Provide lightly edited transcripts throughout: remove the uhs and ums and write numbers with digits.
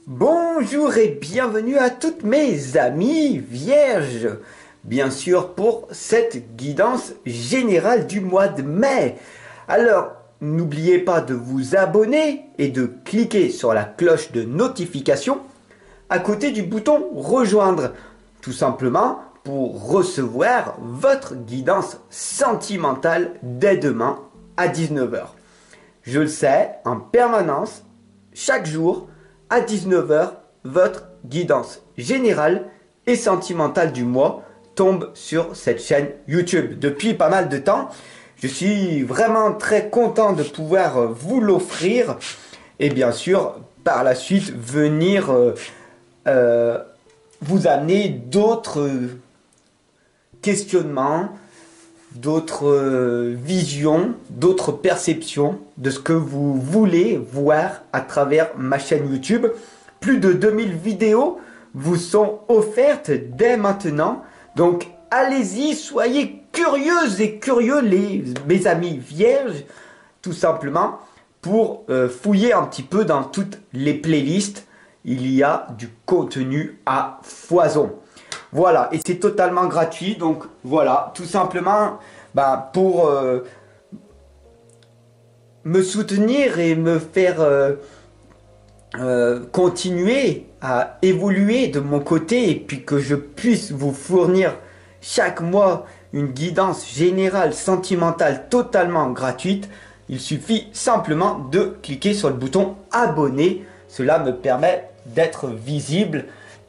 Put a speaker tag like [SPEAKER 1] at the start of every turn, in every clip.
[SPEAKER 1] Bonjour et bienvenue à toutes mes amies vierges, bien sûr pour cette guidance générale du mois de mai. Alors, n'oubliez pas de vous abonner et de cliquer sur la cloche de notification à côté du bouton rejoindre, tout simplement pour recevoir votre guidance sentimentale dès demain à 19 h. Je le sais, en permanence, chaque jour, à 19 h, votre guidance générale et sentimentale du mois tombe sur cette chaîne YouTube. Depuis pas mal de temps, je suis vraiment très content de pouvoir vous l'offrir et bien sûr, par la suite, venir vous amener d'autres questionnements, d'autres visions, d'autres perceptions de ce que vous voulez voir à travers ma chaîne YouTube. Plus de 2000 vidéos vous sont offertes dès maintenant. Donc allez-y, soyez curieuses et curieux mes amis vierges, tout simplement, pour fouiller un petit peu dans toutes les playlists. Il y a du contenu à foison. Voilà, et c'est totalement gratuit, donc voilà, tout simplement pour me soutenir et me faire continuer à évoluer de mon côté et puis que je puisse vous fournir chaque mois une guidance générale sentimentale totalement gratuite. Il suffit simplement de cliquer sur le bouton abonner, cela me permet d'être visible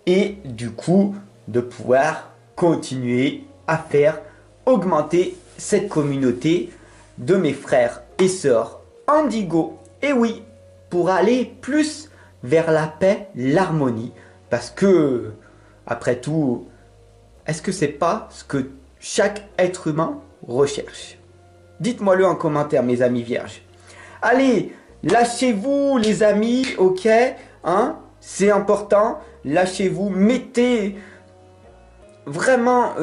[SPEAKER 1] et du coup de pouvoir continuer à faire augmenter cette communauté de mes frères et sœurs Indigo. Et oui, pour aller plus vers la paix, l'harmonie. Parce que, après tout, est-ce que c'est pas ce que chaque être humain recherche? Dites-moi-le en commentaire, mes amis vierges. Allez, lâchez-vous les amis, ok, hein, c'est important. Lâchez-vous, mettez vraiment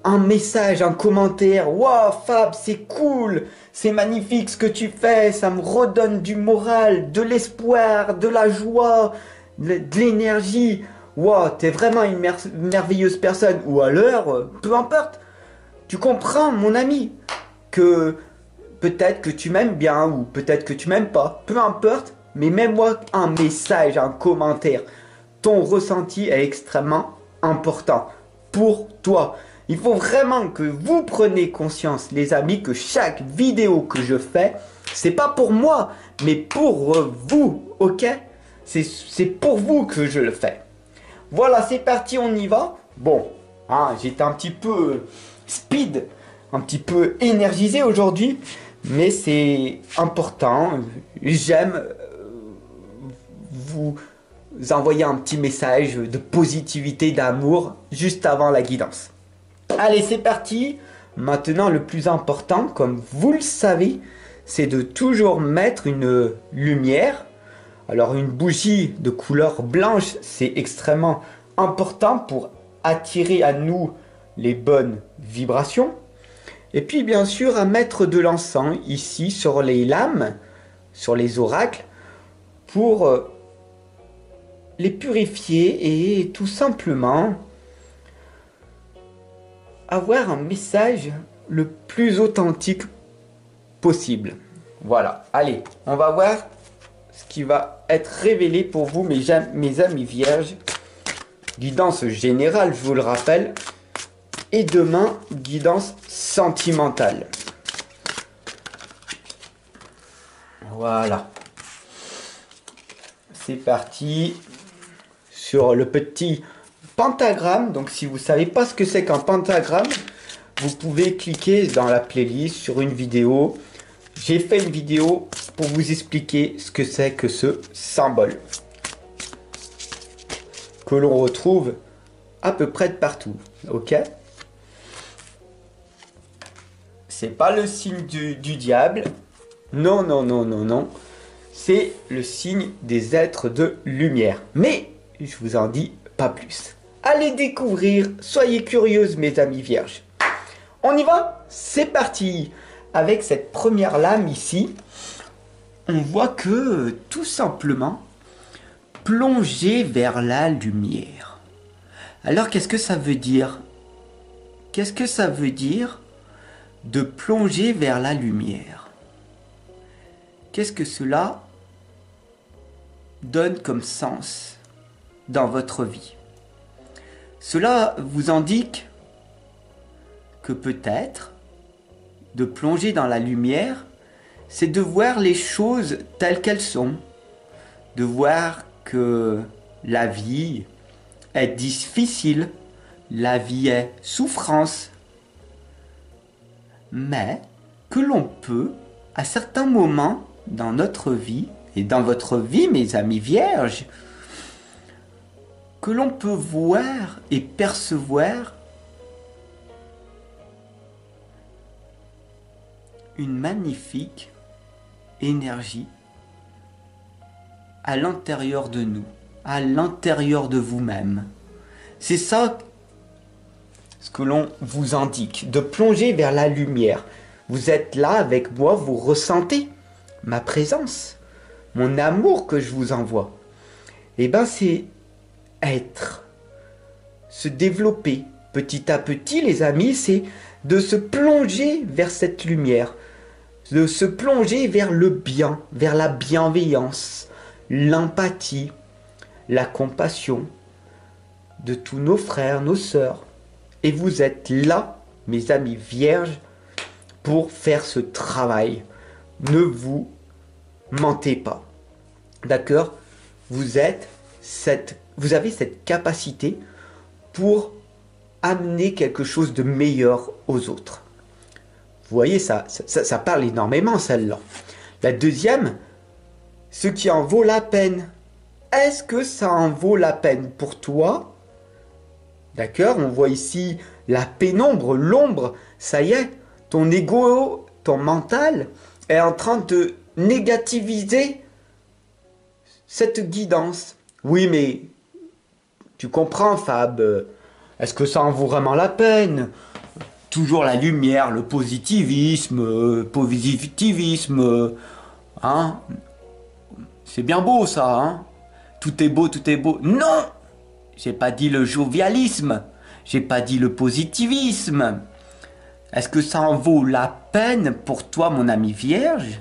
[SPEAKER 1] un message, un commentaire. Wow, Fab, c'est cool, c'est magnifique ce que tu fais, ça me redonne du moral, de l'espoir, de la joie, de l'énergie. Wow, t'es vraiment une merveilleuse personne. Ou alors, peu importe, tu comprends, mon ami, que peut-être que tu m'aimes bien ou peut-être que tu m'aimes pas. Peu importe, mais mets-moi un message, un commentaire. Ton ressenti est extrêmement important pour toi. Il faut vraiment que vous preniez conscience, les amis, que chaque vidéo que je fais, c'est pas pour moi, mais pour vous, ok? C'est pour vous que je le fais. Voilà, c'est parti, on y va. Bon, hein, j'étais un petit peu speed, un petit peu énergisé aujourd'hui, mais c'est important. J'aime vous envoyer un petit message de positivité, d'amour juste avant la guidance. Allez, c'est parti. Maintenant, le plus important, comme vous le savez, c'est de toujours mettre une lumière. Alors, une bougie de couleur blanche, c'est extrêmement important pour attirer à nous les bonnes vibrations. Et puis, bien sûr, à mettre de l'encens ici sur les lames, sur les oracles, pour les purifier et tout simplement avoir un message le plus authentique possible. Voilà, allez, on va voir ce qui va être révélé pour vous, mes amis vierges. Guidance générale, je vous le rappelle. Et demain, guidance sentimentale. Voilà. C'est parti. Sur le petit pentagramme. Donc si vous ne savez pas ce que c'est qu'un pentagramme, vous pouvez cliquer dans la playlist sur une vidéo. J'ai fait une vidéo pour vous expliquer ce que c'est que ce symbole. Que l'on retrouve à peu près de partout. Ok? C'est pas le signe du diable. Non, non, non, non, non. C'est le signe des êtres de lumière. Mais je vous en dis pas plus. Allez découvrir, soyez curieuses mes amis vierges. On y va? C'est parti! Avec cette première lame ici, on voit que tout simplement, plonger vers la lumière. Alors qu'est-ce que ça veut dire? Qu'est-ce que ça veut dire de plonger vers la lumière? Qu'est-ce que cela donne comme sens dans votre vie? Cela vous indique que peut-être de plonger dans la lumière, c'est de voir les choses telles qu'elles sont, de voir que la vie est difficile, la vie est souffrance, mais que l'on peut, à certains moments dans notre vie, et dans votre vie, mes amis vierges, que l'on peut voir et percevoir une magnifique énergie à l'intérieur de nous, à l'intérieur de vous-même. C'est ça ce que l'on vous indique, de plonger vers la lumière. Vous êtes là avec moi, vous ressentez ma présence, mon amour que je vous envoie. Eh bien, c'est être, se développer petit à petit, les amis, c'est de se plonger vers cette lumière, de se plonger vers le bien, vers la bienveillance, l'empathie, la compassion de tous nos frères, nos sœurs. Et vous êtes là, mes amis vierges, pour faire ce travail. Ne vous mentez pas. D'accord? Vous avez cette capacité pour amener quelque chose de meilleur aux autres. Vous voyez, ça parle énormément, celle-là. La deuxième, ce qui en vaut la peine. Est-ce que ça en vaut la peine pour toi? D'accord? On voit ici la pénombre, l'ombre. Ça y est, ton ego, ton mental est en train de négativiser cette guidance. Oui, mais tu comprends, Fab. Est-ce que ça en vaut vraiment la peine? Toujours la lumière, le positivisme, hein? C'est bien beau ça, hein? Tout est beau, tout est beau. Non! J'ai pas dit le jovialisme, j'ai pas dit le positivisme. Est-ce que ça en vaut la peine pour toi, mon ami vierge,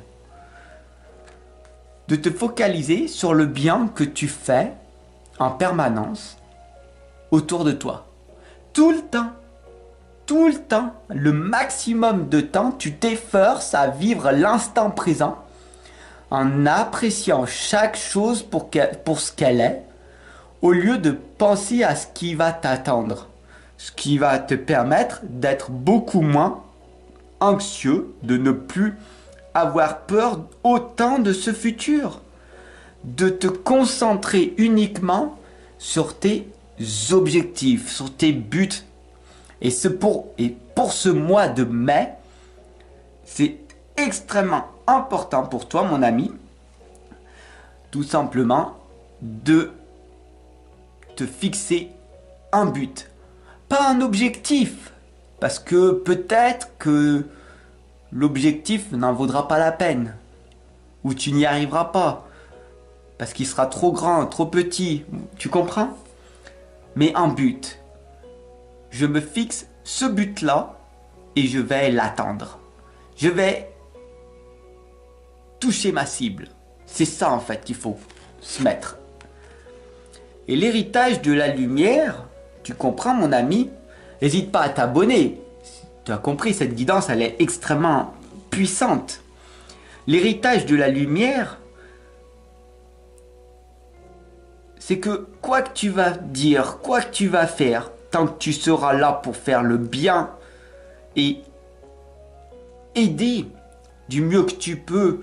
[SPEAKER 1] de te focaliser sur le bien que tu fais en permanence autour de toi? Tout le temps, le maximum de temps, tu t'efforces à vivre l'instant présent en appréciant chaque chose pour ce qu'elle est, au lieu de penser à ce qui va t'attendre, ce qui va te permettre d'être beaucoup moins anxieux, de ne plus avoir peur autant de ce futur, de te concentrer uniquement sur tes objectifs, sur tes buts. Et pour ce mois de mai, c'est extrêmement important pour toi, mon ami, tout simplement de te fixer un but, pas un objectif, parce que peut-être que l'objectif n'en vaudra pas la peine, ou tu n'y arriveras pas, parce qu'il sera trop grand, trop petit, tu comprends? Mais un but. Je me fixe ce but-là et je vais l'atteindre. Je vais toucher ma cible. C'est ça en fait qu'il faut se mettre. Et l'héritage de la lumière, tu comprends mon ami? N'hésite pas à t'abonner. Tu as compris, cette guidance, elle est extrêmement puissante. L'héritage de la lumière, c'est que quoi que tu vas dire, quoi que tu vas faire, tant que tu seras là pour faire le bien et aider du mieux que tu peux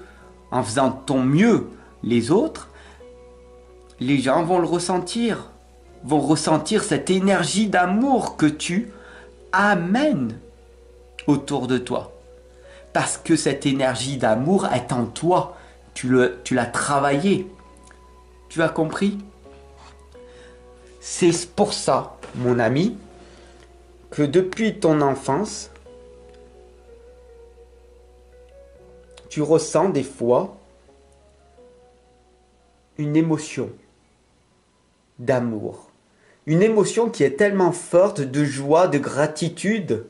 [SPEAKER 1] en faisant de ton mieux les autres, les gens vont le ressentir, vont ressentir cette énergie d'amour que tu amènes autour de toi. Parce que cette énergie d'amour est en toi, tu l'as travaillé. Tu as compris? C'est pour ça, mon ami, que depuis ton enfance, tu ressens des fois une émotion d'amour. Une émotion qui est tellement forte de joie, de gratitude.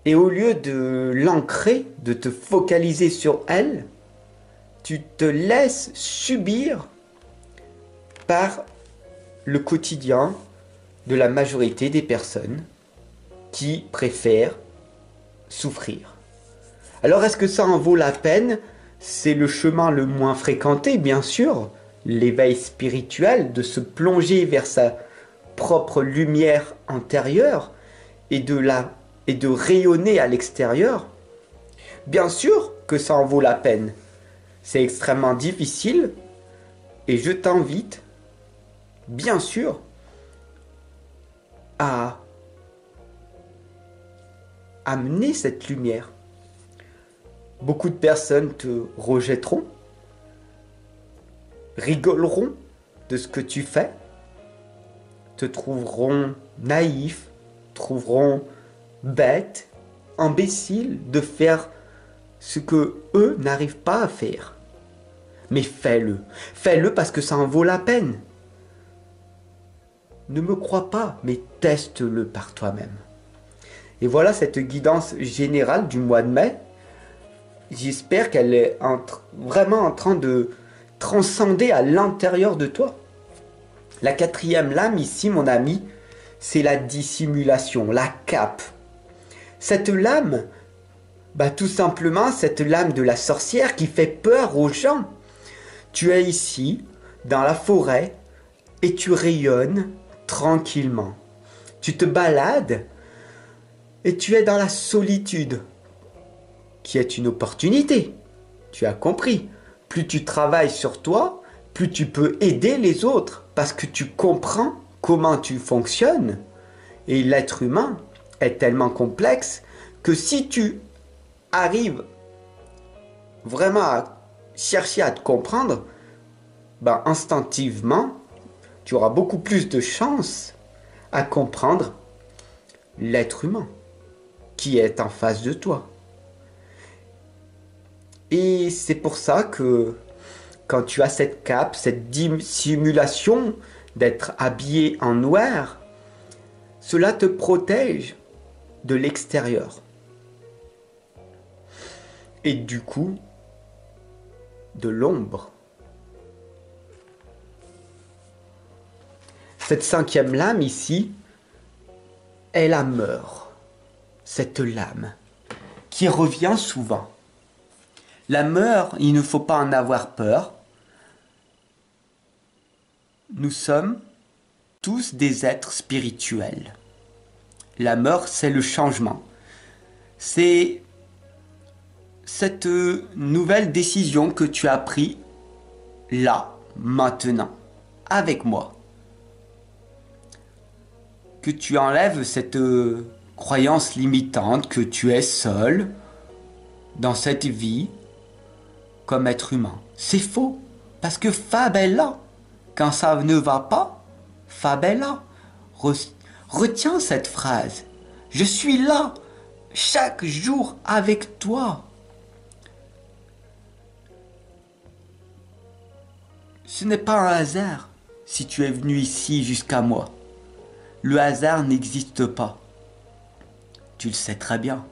[SPEAKER 1] Et au lieu de l'ancrer, de te focaliser sur elle, tu te laisses subir par le quotidien de la majorité des personnes qui préfèrent souffrir. Alors est-ce que ça en vaut la peine? C'est le chemin le moins fréquenté, bien sûr, l'éveil spirituel, de se plonger vers sa propre lumière intérieure et de rayonner à l'extérieur. Bien sûr que ça en vaut la peine. C'est extrêmement difficile et je t'invite, bien sûr, à amener cette lumière. Beaucoup de personnes te rejetteront, rigoleront de ce que tu fais, te trouveront naïf, trouveront bête, imbécile de faire ce que eux n'arrivent pas à faire. Mais fais-le. Fais-le parce que ça en vaut la peine. Ne me crois pas, mais teste-le par toi-même. Et voilà cette guidance générale du mois de mai. J'espère qu'elle est vraiment en train de transcender à l'intérieur de toi. La quatrième lame ici, mon ami, c'est la dissimulation, la cape. Cette lame, tout simplement, cette lame de la sorcière qui fait peur aux gens. Tu es ici, dans la forêt, et tu rayonnes tranquillement. Tu te balades et tu es dans la solitude, qui est une opportunité. Tu as compris. Plus tu travailles sur toi, plus tu peux aider les autres, parce que tu comprends comment tu fonctionnes. Et l'être humain est tellement complexe que si tu arrives vraiment à chercher à te comprendre, instinctivement, tu auras beaucoup plus de chances à comprendre l'être humain qui est en face de toi. Et c'est pour ça que quand tu as cette cape, cette dissimulation d'être habillé en noir, cela te protège de l'extérieur. Et du coup, de l'ombre. Cette cinquième lame ici est la mort. Cette lame qui revient souvent. La mort, il ne faut pas en avoir peur. Nous sommes tous des êtres spirituels. La mort, c'est le changement. C'est cette nouvelle décision que tu as prise là, maintenant, avec moi. Que tu enlèves cette croyance limitante que tu es seul dans cette vie comme être humain. C'est faux, parce que Fab est là. Quand ça ne va pas, Fab est là. Retiens cette phrase. Je suis là, chaque jour avec toi. Ce n'est pas un hasard si tu es venu ici jusqu'à moi. Le hasard n'existe pas. Tu le sais très bien,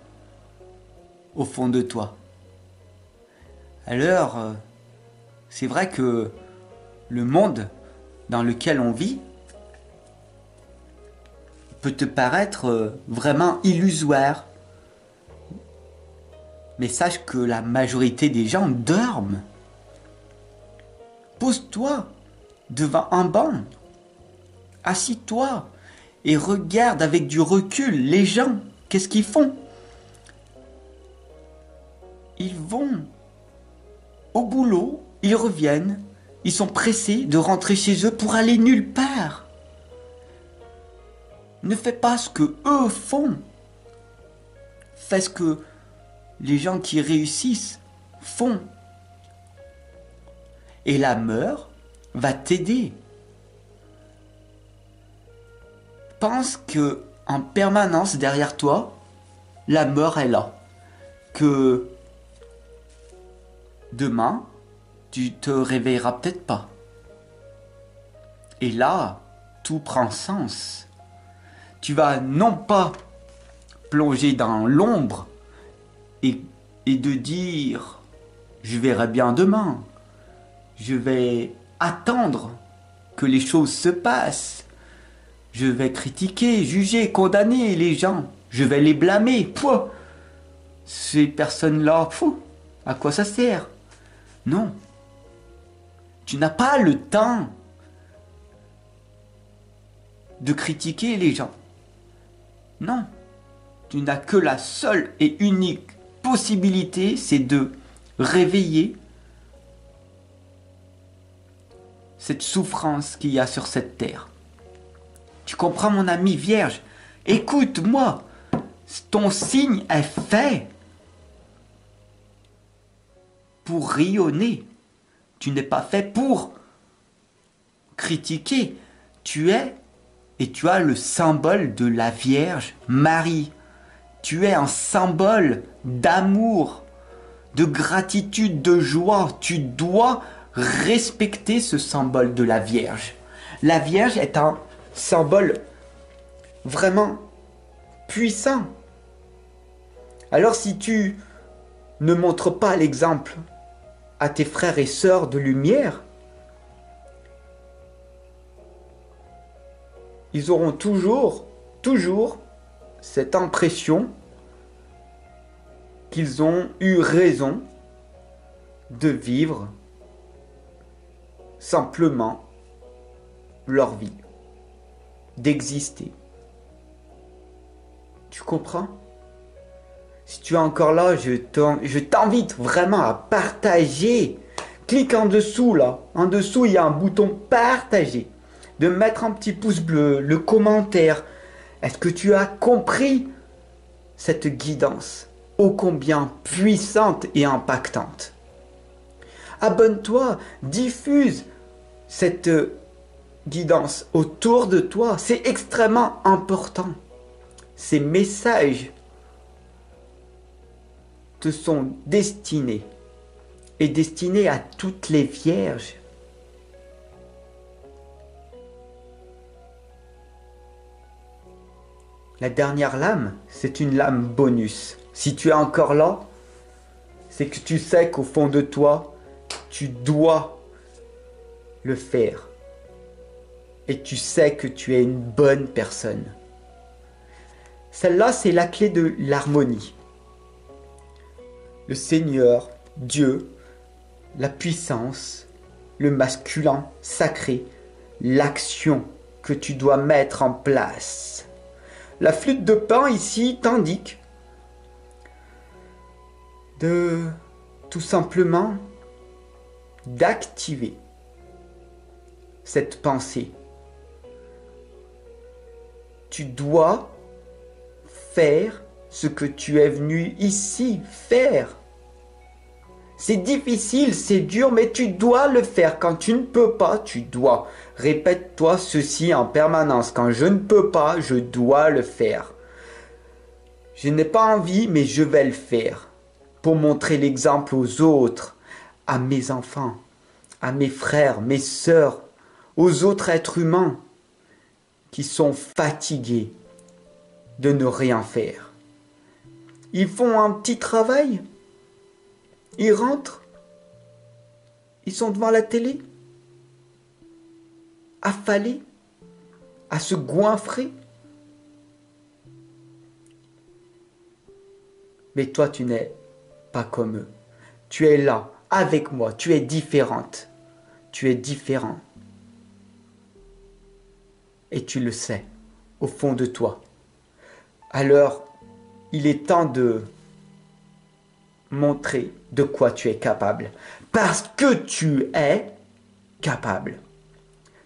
[SPEAKER 1] au fond de toi. Alors, c'est vrai que le monde dans lequel on vit peut te paraître vraiment illusoire. Mais sache que la majorité des gens dorment. Pose-toi devant un banc. Assis-toi et regarde avec du recul les gens. Qu'est-ce qu'ils font? Ils vont au boulot, ils reviennent, ils sont pressés de rentrer chez eux pour aller nulle part. Ne fais pas ce que eux font. Fais ce que les gens qui réussissent font. Et la mort va t'aider. Pense que en permanence derrière toi, la mort est là. Que demain, tu te réveilleras peut-être pas. Et là, tout prend sens. Tu vas non pas plonger dans l'ombre et de dire je verrai bien demain. Je vais attendre que les choses se passent. Je vais critiquer, juger, condamner les gens. Je vais les blâmer. Pouah, ces personnes-là, à quoi ça sert? Non. Tu n'as pas le temps de critiquer les gens. Non. Tu n'as que la seule et unique possibilité, c'est de réveiller cette souffrance qu'il y a sur cette terre. Tu comprends, mon ami vierge? Écoute-moi, ton signe est fait pour rayonner. Tu n'es pas fait pour critiquer. Tu es et tu as le symbole de la Vierge Marie. Tu es un symbole d'amour, de gratitude, de joie. Tu dois respecter ce symbole de la Vierge. La Vierge est un symbole vraiment puissant. Alors si tu ne montres pas l'exemple à tes frères et sœurs de lumière, ils auront toujours cette impression qu'ils ont eu raison de vivre simplement leur vie, d'exister. Tu comprends? Si tu es encore là, je t'invite vraiment à partager. Clique en dessous là. En dessous, il y a un bouton partager. De mettre un petit pouce bleu, le commentaire. Est-ce que tu as compris cette guidance ô combien puissante et impactante? Abonne-toi, diffuse cette guidance autour de toi. C'est extrêmement important. Ces messages te sont destinés et destinés à toutes les vierges. La dernière lame, c'est une lame bonus. Si tu es encore là, c'est que tu sais qu'au fond de toi, tu dois le faire. Et tu sais que tu es une bonne personne. Celle-là, c'est la clé de l'harmonie. Le Seigneur, Dieu, la puissance, le masculin sacré, l'action que tu dois mettre en place. La flûte de Pan ici t'indique de tout simplement d'activer cette pensée. Tu dois faire ce que tu es venu ici faire. C'est difficile, c'est dur, mais tu dois le faire. Quand tu ne peux pas, tu dois. Répète-toi ceci en permanence. Quand je ne peux pas, je dois le faire. Je n'ai pas envie, mais je vais le faire. Pour montrer l'exemple aux autres, à mes enfants, à mes frères, mes sœurs, aux autres êtres humains qui sont fatigués de ne rien faire. Ils font un petit travail, ils rentrent, ils sont devant la télé, affalés, à se goinfrer. Mais toi, tu n'es pas comme eux. Tu es là, avec moi, tu es différente. Tu es différent. Et tu le sais, au fond de toi. Alors, il est temps de montrer de quoi tu es capable. Parce que tu es capable.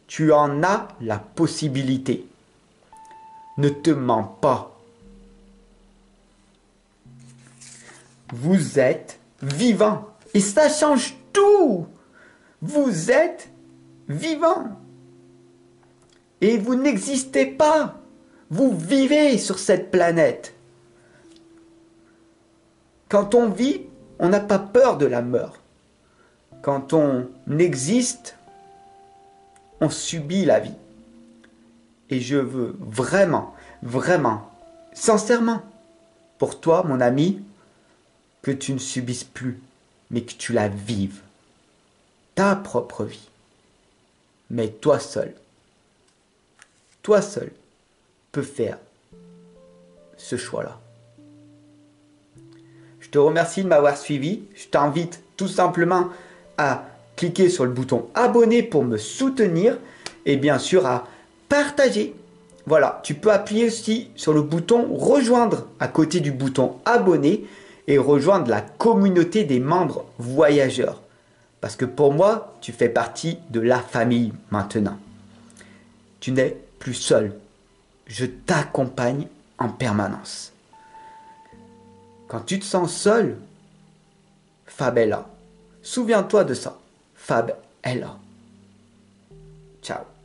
[SPEAKER 1] Tu en as la possibilité. Ne te mens pas. Vous êtes vivant. Et ça change tout. Vous êtes vivant. Et vous n'existez pas. Vous vivez sur cette planète. Quand on vit, on n'a pas peur de la mort. Quand on existe, on subit la vie. Et je veux vraiment, vraiment, sincèrement, pour toi, mon ami, que tu ne subisses plus, mais que tu la vives. Ta propre vie. Mais toi seul peux faire ce choix-là. Je te remercie de m'avoir suivi. Je t'invite tout simplement à cliquer sur le bouton abonner pour me soutenir et bien sûr à partager. Voilà, tu peux appuyer aussi sur le bouton rejoindre à côté du bouton abonner et rejoindre la communauté des membres voyageurs. Parce que pour moi, tu fais partie de la famille maintenant. Tu n'es plus seul. Je t'accompagne en permanence. Quand tu te sens seul, Fab est là. Souviens-toi de ça. Fab est là. Ciao.